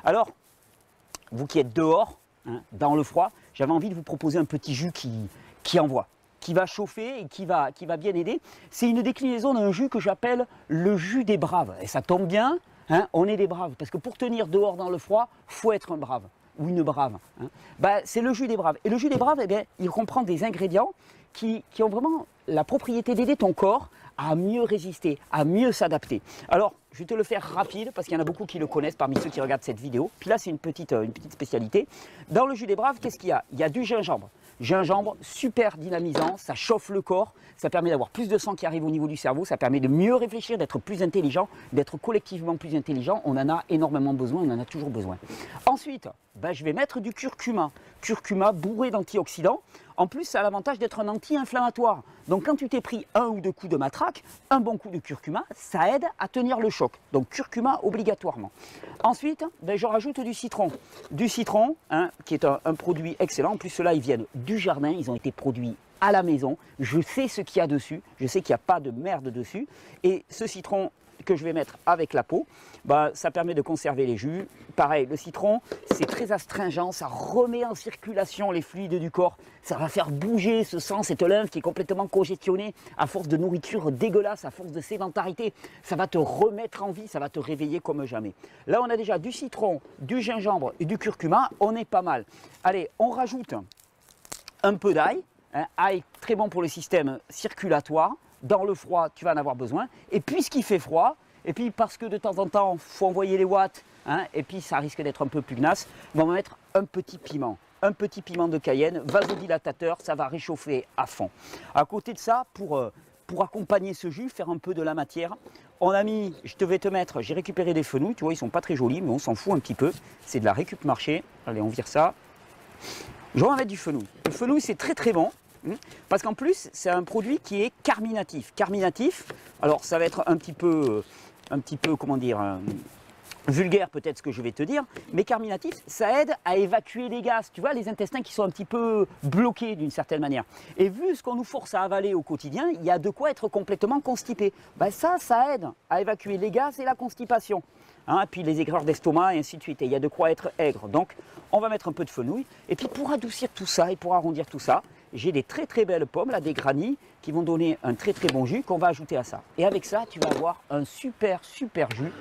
Alors, vous qui êtes dehors, hein, dans le froid, j'avais envie de vous proposer un petit jus qui envoie, qui va chauffer et qui va bien aider. C'est une déclinaison d'un jus que j'appelle le jus des braves. Et ça tombe bien, hein, on est des braves, parce que pour tenir dehors dans le froid, il faut être un brave ou une brave. Hein. Bah, c'est le jus des braves. Et le jus des braves, eh bien, il comprend des ingrédients qui ont vraiment la propriété d'aider ton corps à mieux résister, à mieux s'adapter. Alors, je vais te le faire rapide parce qu'il y en a beaucoup qui le connaissent parmi ceux qui regardent cette vidéo. Puis là, c'est une petite spécialité. Dans le jus des braves, qu'est-ce qu'il y a? Il y a du gingembre. Gingembre, super dynamisant, ça chauffe le corps, ça permet d'avoir plus de sang qui arrive au niveau du cerveau, ça permet de mieux réfléchir, d'être plus intelligent, d'être collectivement plus intelligent. On en a énormément besoin, on en a toujours besoin. Ensuite, ben, je vais mettre du curcuma. Curcuma bourré d'antioxydants. En plus, ça a l'avantage d'être un anti-inflammatoire. Donc quand tu t'es pris 1 ou 2 coups de matraque, un bon coup de curcuma, ça aide à tenir le choc. Donc curcuma obligatoirement. Ensuite, ben, je rajoute du citron. Du citron, hein, qui est un produit excellent. En plus, ceux-là, ils viennent du jardin, ils ont été produits à la maison. Je sais ce qu'il y a dessus, je sais qu'il n'y a pas de merde dessus. Et ce citron que je vais mettre avec la peau, bah, ça permet de conserver les jus. Pareil, le citron, c'est très astringent, ça remet en circulation les fluides du corps, ça va faire bouger ce sang, cette lymphe qui est complètement congestionnée à force de nourriture dégueulasse, à force de sédentarité. Ça va te remettre en vie, ça va te réveiller comme jamais. Là, on a déjà du citron, du gingembre et du curcuma, on est pas mal. Allez, on rajoute un peu d'ail. Hein, ail, très bon pour le système circulatoire. Dans le froid, tu vas en avoir besoin. Et puisqu'il fait froid, et puis parce que de temps en temps, il faut envoyer les watts, hein, et puis ça risque d'être un peu pugnace, on va mettre un petit piment. Un petit piment de Cayenne, vasodilatateur, ça va réchauffer à fond. À côté de ça, pour accompagner ce jus, faire un peu de la matière, on a mis, j'ai récupéré des fenouils, tu vois, ils ne sont pas très jolis, mais on s'en fout un petit peu. C'est de la récup marché. Allez, on vire ça. Je vais en mettre du fenouil. Le fenouil, c'est très très bon. Parce qu'en plus, c'est un produit qui est carminatif. Carminatif, alors ça va être un petit peu comment dire, vulgaire peut-être ce que je vais te dire, mais carminatif, ça aide à évacuer les gaz. Tu vois, les intestins qui sont un petit peu bloqués d'une certaine manière. Et vu ce qu'on nous force à avaler au quotidien, il y a de quoi être complètement constipé. Ben ça aide à évacuer les gaz et la constipation. Hein, puis les aigreurs d'estomac et ainsi de suite. Et il y a de quoi être aigre. Donc, on va mettre un peu de fenouil. Et puis, pour adoucir tout ça et pour arrondir tout ça, j'ai des très très belles pommes, là, des granny, qui vont donner un très très bon jus qu'on va ajouter à ça. Et avec ça, tu vas avoir un super jus.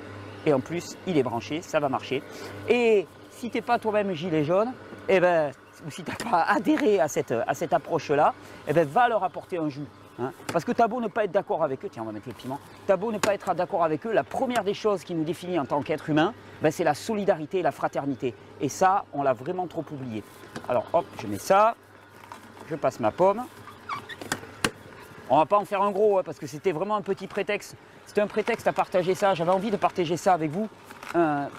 Et en plus, il est branché, ça va marcher. Et si tu n'es pas toi-même gilet jaune, eh ben, ou si tu n'as pas adhéré à cette approche-là, eh ben, va leur apporter un jus. Hein, parce que t'as beau ne pas être d'accord avec eux, tiens on va mettre le piment, t'as beau ne pas être d'accord avec eux, la première des choses qui nous définit en tant qu'être humain, ben, c'est la solidarité et la fraternité. Et ça, on l'a vraiment trop oublié. Alors hop, je mets ça, je passe ma pomme. On va pas en faire un gros, hein, parce que c'était vraiment un petit prétexte. C'était un prétexte à partager ça, j'avais envie de partager ça avec vous.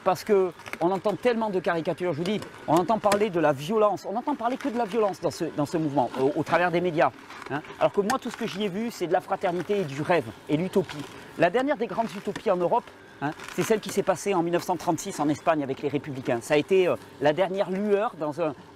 Parce qu'on entend tellement de caricatures, je vous dis, on entend parler de la violence, on n'entend parler que de la violence dans ce mouvement, au travers des médias. Hein. Alors que moi, tout ce que j'y ai vu, c'est de la fraternité et du rêve, et l'utopie. La dernière des grandes utopies en Europe, hein, c'est celle qui s'est passée en 1936 en Espagne avec les Républicains. Ça a été la dernière lueur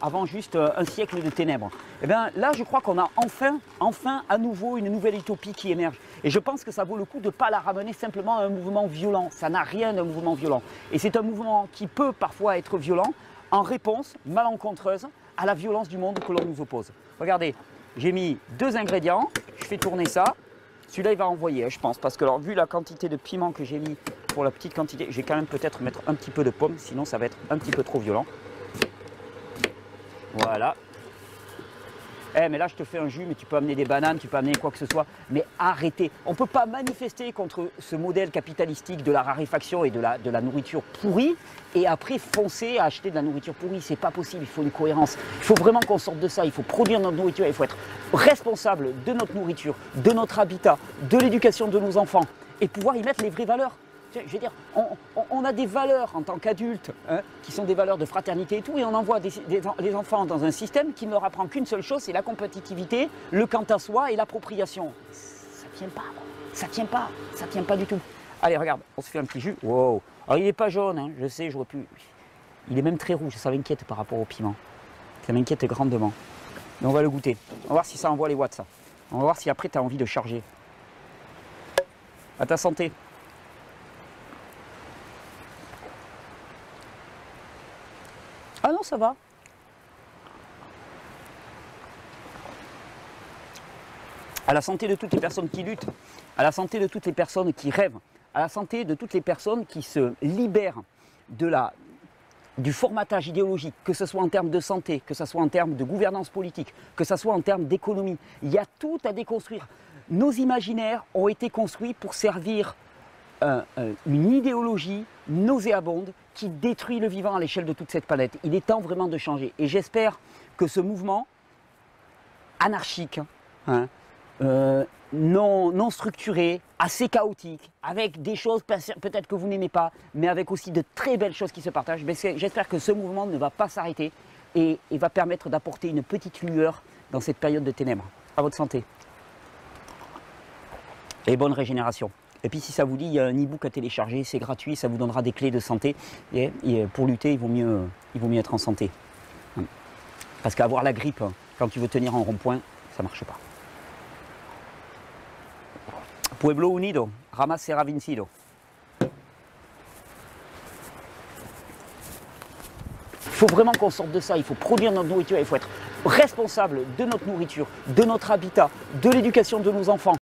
avant juste un siècle de ténèbres. Et bien là, je crois qu'on a enfin à nouveau une nouvelle utopie qui émerge. Et je pense que ça vaut le coup de ne pas la ramener simplement à un mouvement violent. Ça n'a rien d'un mouvement violent. Et c'est un mouvement qui peut parfois être violent en réponse malencontreuse à la violence du monde que l'on nous oppose. Regardez, j'ai mis 2 ingrédients, je fais tourner ça. Celui-là, il va envoyer, je pense, parce que alors, vu la quantité de piment que j'ai mis pour la petite quantité, je vais quand même peut-être mettre un petit peu de pomme, sinon ça va être un petit peu trop violent. Voilà. Eh, mais là, je te fais un jus, mais tu peux amener des bananes, tu peux amener quoi que ce soit. Mais arrêtez. On ne peut pas manifester contre ce modèle capitalistique de la raréfaction et de la nourriture pourrie et après foncer à acheter de la nourriture pourrie. C'est pas possible, il faut une cohérence. Il faut vraiment qu'on sorte de ça. Il faut produire notre nourriture, il faut être responsable de notre nourriture, de notre habitat, de l'éducation de nos enfants et pouvoir y mettre les vraies valeurs. Je veux dire, on a des valeurs en tant qu'adultes, hein, qui sont des valeurs de fraternité et tout, et on envoie des enfants dans un système qui ne leur apprend qu'une seule chose, c'est la compétitivité, le quant à soi et l'appropriation. Ça tient pas, ça tient pas du tout. Allez, regarde, on se fait un petit jus. Wow. Alors il n'est pas jaune, hein, je sais, j'aurais pu... Il est même très rouge, ça m'inquiète par rapport au piment. Ça m'inquiète grandement. Mais on va le goûter. On va voir si ça envoie les watts, ça. On va voir si après tu as envie de charger. À ta santé. Ah non, ça va. À la santé de toutes les personnes qui luttent, à la santé de toutes les personnes qui rêvent, à la santé de toutes les personnes qui se libèrent du formatage idéologique, que ce soit en termes de santé, que ce soit en termes de gouvernance politique, que ce soit en termes d'économie. Il y a tout à déconstruire. Nos imaginaires ont été construits pour servir une idéologie nauséabonde qui détruit le vivant à l'échelle de toute cette planète. Il est temps vraiment de changer. Et j'espère que ce mouvement anarchique, non structuré, assez chaotique, avec des choses peut-être que vous n'aimez pas, mais avec aussi de très belles choses qui se partagent, j'espère que ce mouvement ne va pas s'arrêter et va permettre d'apporter une petite lueur dans cette période de ténèbres. À votre santé. Et bonne régénération. Et puis si ça vous dit, il y a un e-book à télécharger, c'est gratuit, ça vous donnera des clés de santé. Et pour lutter, il vaut mieux être en santé. Parce qu'avoir la grippe, quand tu veux tenir en rond-point, ça ne marche pas. Pueblo unido, jamás será vencido. Il faut vraiment qu'on sorte de ça, il faut produire notre nourriture, il faut être responsable de notre nourriture, de notre habitat, de l'éducation de nos enfants.